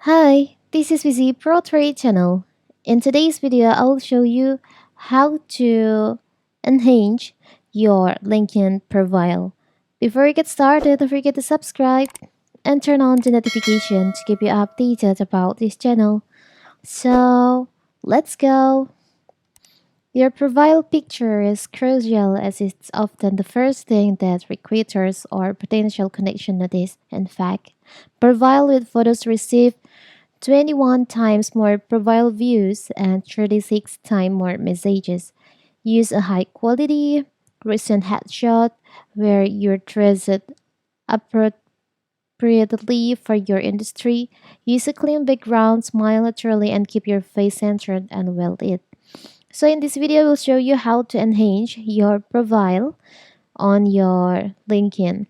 Hi, this is Vizi Pro Trade channel. In today's video, I'll show you how to enhance your LinkedIn profile. Before you get started, don't forget to subscribe and turn on the notification to keep you updated about this channel. So, let's go. Your profile picture is crucial as it's often the first thing that recruiters or potential connection notice. In fact, profile with photos receive 21 times more profile views and 36 times more messages. Use a high quality, recent headshot where you're dressed appropriately for your industry. Use a clean background, smile naturally, and keep your face centered and well lit. So in this video, we'll show you how to enhance your profile on your LinkedIn.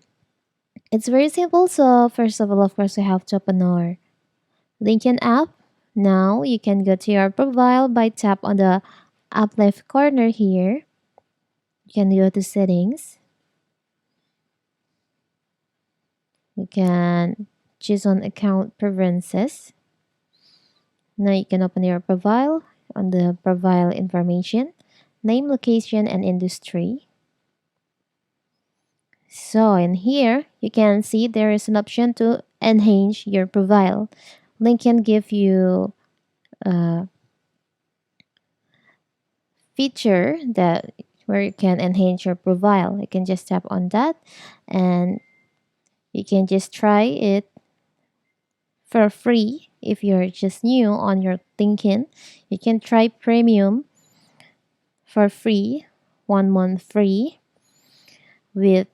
It's very simple. So first of all, of course, we have to open our LinkedIn app. Now you can go to your profile by tap on the up left corner here. You can go to settings. You can choose on account preferences. Now you can open your profile on the profile information, name, location, and industry. So in here, you can see there is an option to enhance your profile. LinkedIn give you a feature that where you can enhance your profile. You can just tap on that and you can just try it for free if you're just new on your LinkedIn. You can try premium for free, 1 month free with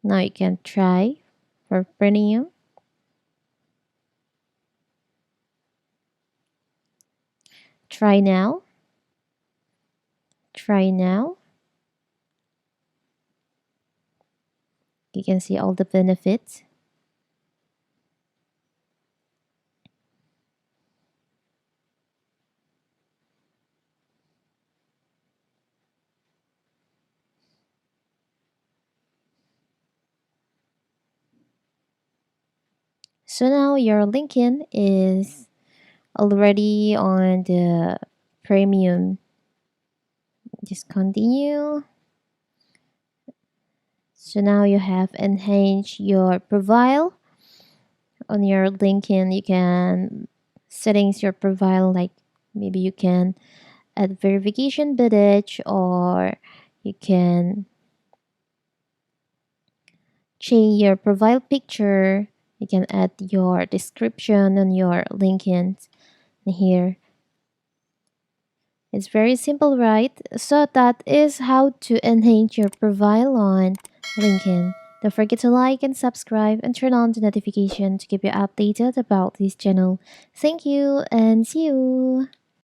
now you can try for premium. Try now. Try now. You can see all the benefits. So now your LinkedIn is already on the premium. Just continue. So now you have enhanced your profile on your LinkedIn. You can settings your profile like maybe you can add verification badge or you can change your profile picture. You can add your description on your LinkedIn here. It's very simple, right? So that is how to enhance your profile on LinkedIn. Don't forget to like and subscribe and turn on the notification to keep you updated about this channel. Thank you and see you.